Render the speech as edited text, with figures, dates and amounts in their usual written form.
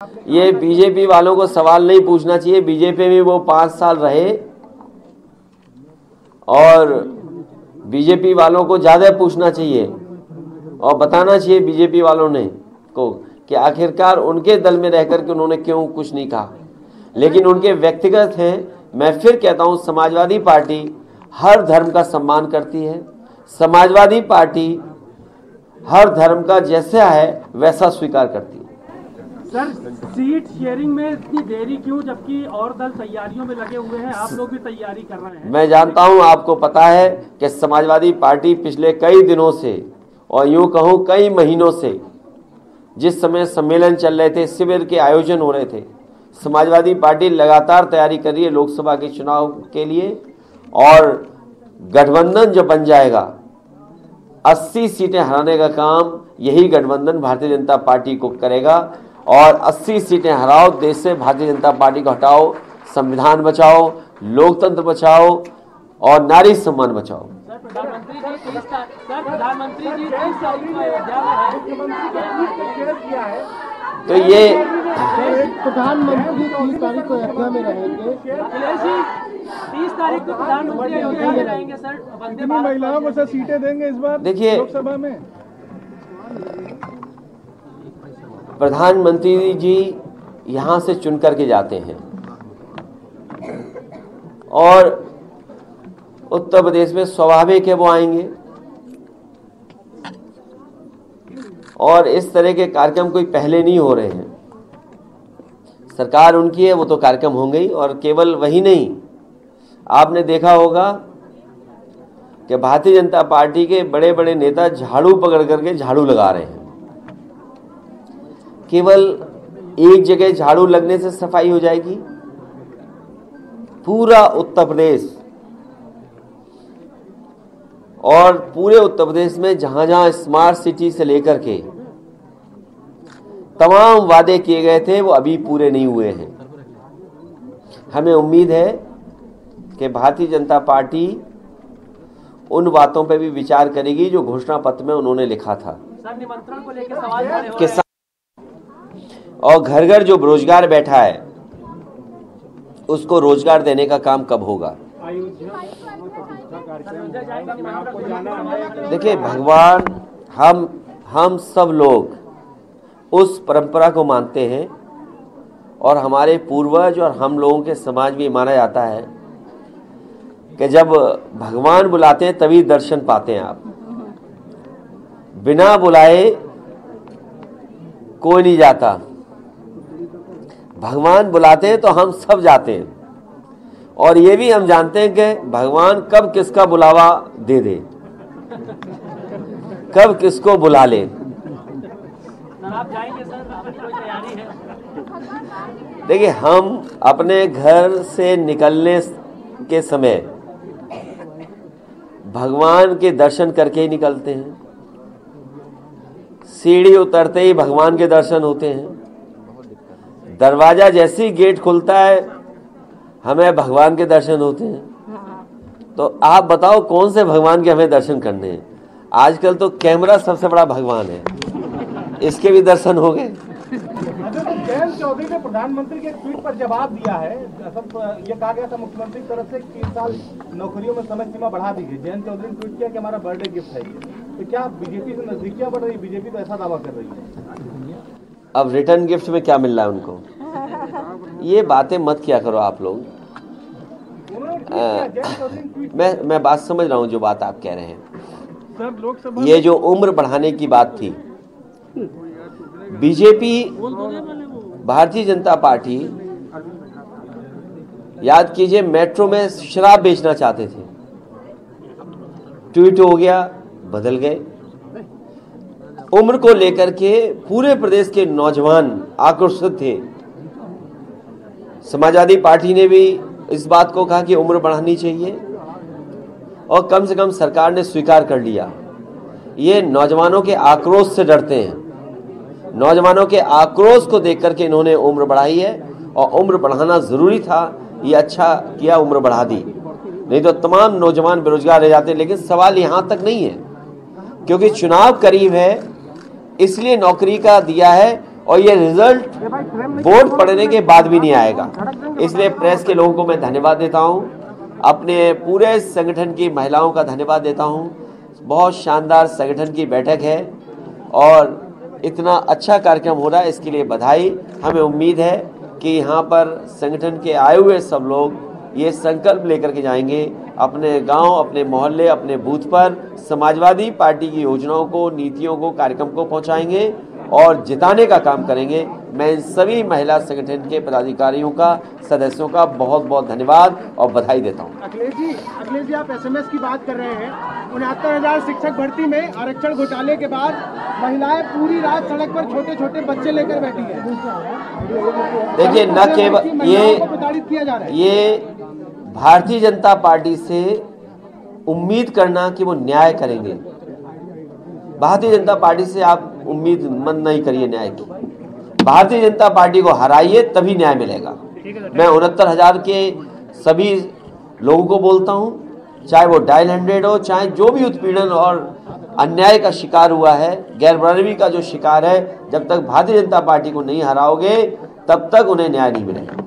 ये बीजेपी वालों को सवाल नहीं पूछना चाहिए। बीजेपी में वो 5 साल रहे और बीजेपी वालों को ज़्यादा पूछना चाहिए और बताना चाहिए बीजेपी वालों ने को कि आखिरकार उनके दल में रहकर के उन्होंने क्यों कुछ नहीं कहा। लेकिन उनके व्यक्तिगत हैं। मैं फिर कहता हूं, समाजवादी पार्टी हर धर्म का सम्मान करती है। समाजवादी पार्टी हर धर्म का जैसा है वैसा स्वीकार करती है। सर, सीट शेयरिंग में इतनी देरी क्यों, जबकि और दल तैयारियों में लगे हुए हैं, आप लोग भी तैयारी कर रहे हैं? मैं जानता हूं, आपको पता है कि समाजवादी पार्टी पिछले कई दिनों से और यूं कहूं कई महीनों से, जिस समय सम्मेलन चल रहे थे, शिविर के आयोजन हो रहे थे, समाजवादी पार्टी लगातार तैयारी कर रही है लोकसभा के चुनाव के लिए। और गठबंधन जो बन जाएगा, 80 सीटें हराने का काम यही गठबंधन भारतीय जनता पार्टी को करेगा। और 80 सीटें हराओ, देश से भारतीय जनता पार्टी को हटाओ, संविधान बचाओ, लोकतंत्र बचाओ और नारी सम्मान बचाओ। प्रधानमंत्री जी 30 तारीख को अयोध्या में है, तो ये प्रधानमंत्री 30 तारीख को अयोध्या में रहेंगे। 30 तारीख को प्रधानमंत्री अयोध्या में रहेंगे। सर, कितनी महिलाओं को सर सीटें देंगे इस बार देखिए, लोकसभा में? प्रधानमंत्री जी यहाँ से चुन करके जाते हैं और उत्तर प्रदेश में स्वाभाविक है वो आएंगे। और इस तरह के कार्यक्रम कोई पहले नहीं हो रहे हैं। सरकार उनकी है, वो तो कार्यक्रम होंगे ही। और केवल वही नहीं, आपने देखा होगा कि भारतीय जनता पार्टी के बड़े बड़े नेता झाड़ू पकड़ करके झाड़ू लगा रहे हैं। केवल एक जगह झाड़ू लगने से सफाई हो जाएगी? पूरा उत्तर प्रदेश, और पूरे उत्तर प्रदेश में जहां जहां स्मार्ट सिटी से लेकर के तमाम वादे किए गए थे वो अभी पूरे नहीं हुए हैं। हमें उम्मीद है कि भारतीय जनता पार्टी उन बातों पर भी विचार करेगी जो घोषणा पत्र में उन्होंने लिखा था। सर, निमंत्रण को लेकर सवाल खड़े हो रहे हैं। और घर घर जो बेरोजगार बैठा है उसको रोजगार देने का काम कब होगा? देखिए भगवान, हम सब लोग उस परंपरा को मानते हैं और हमारे पूर्वज और हम लोगों के समाज में माना जाता है कि जब भगवान बुलाते हैं तभी दर्शन पाते हैं आप। बिना बुलाए कोई नहीं जाता। भगवान बुलाते हैं तो हम सब जाते हैं। और ये भी हम जानते हैं कि भगवान कब किसका बुलावा दे दे, कब किसको बुला ले। सर, आप जाएंगे? सर, आपकी कोई तैयारी है? देखिए, हम अपने घर से निकलने के समय भगवान के दर्शन करके ही निकलते हैं। सीढ़ी उतरते ही भगवान के दर्शन होते हैं। दरवाजा जैसे ही गेट खुलता है हमें भगवान के दर्शन होते हैं। तो आप बताओ कौन से भगवान के हमें दर्शन करने हैं? आजकल तो कैमरा सबसे बड़ा भगवान है, इसके भी दर्शन हो गए। जयंत चौधरी ने प्रधानमंत्री के ट्वीट पर जवाब दिया है। ये कहा गया था मुख्यमंत्री की तरफ से 3 साल नौकरियों में समय सीमा बढ़ा दी गई। जयंत चौधरी ने ट्वीट किया कि हमारा बर्थडे गिफ्ट है ये। तो क्या बीजेपी से नजदीकियां बढ़ रही? बीजेपी तो ऐसा दावा कर रही है। अब रिटर्न गिफ्ट में क्या मिल रहा है उनको? ये बातें मत किया करो आप लोग। मैं बात समझ रहा हूँ जो बात आप कह रहे हैं। ये जो उम्र बढ़ाने की बात थी, बीजेपी, भारतीय जनता पार्टी, याद कीजिए मेट्रो में शराब बेचना चाहते थे, ट्वीट हो गया, बदल गए। उम्र को लेकर के पूरे प्रदेश के नौजवान आक्रोशित थे। समाजवादी पार्टी ने भी इस बात को कहा कि उम्र बढ़ानी चाहिए और कम से कम सरकार ने स्वीकार कर लिया। ये नौजवानों के आक्रोश से डरते हैं। नौजवानों के आक्रोश को देख करके इन्होंने उम्र बढ़ाई है और उम्र बढ़ाना जरूरी था। ये अच्छा किया, उम्र बढ़ा दी, नहीं तो तमाम नौजवान बेरोजगार रह जाते। लेकिन सवाल यहां तक नहीं है, क्योंकि चुनाव करीब है इसलिए नौकरी का दिया है और ये रिजल्ट वोट पड़ने के बाद भी नहीं आएगा। इसलिए प्रेस के लोगों को मैं धन्यवाद देता हूं, अपने पूरे संगठन की महिलाओं का धन्यवाद देता हूं। बहुत शानदार संगठन की बैठक है और इतना अच्छा कार्यक्रम हो रहा है, इसके लिए बधाई। हमें उम्मीद है कि यहाँ पर संगठन के आए हुए सब लोग ये संकल्प लेकर के जाएंगे, अपने गांव, अपने मोहल्ले, अपने बूथ पर समाजवादी पार्टी की योजनाओं को, नीतियों को, कार्यक्रम को पहुंचाएंगे और जिताने का काम करेंगे। मैं इन सभी महिला संगठन के पदाधिकारियों का, सदस्यों का बहुत बहुत धन्यवाद और बधाई देता हूं। अखिलेश जी आप एसएमएस की बात कर रहे हैं। 69,000 शिक्षक भर्ती में आरक्षण घोटाले के बाद महिलाएं पूरी रात सड़क पर छोटे छोटे बच्चे लेकर बैठी हैं। देखिए, न केवल ये भारतीय जनता पार्टी से उम्मीद करना कि वो न्याय करेंगे, भारतीय जनता पार्टी से आप उम्मीद मत नहीं करिए न्याय की। भारतीय जनता पार्टी को हराइए तभी न्याय मिलेगा। मैं 69,000 के सभी लोगों को बोलता हूं, चाहे वो डायल 100 हो, चाहे जो भी उत्पीड़न और अन्याय का शिकार हुआ है, गैर बराबरी का जो शिकार है, जब तक भारतीय जनता पार्टी को नहीं हराओगे तब तक उन्हें न्याय नहीं मिलेगा।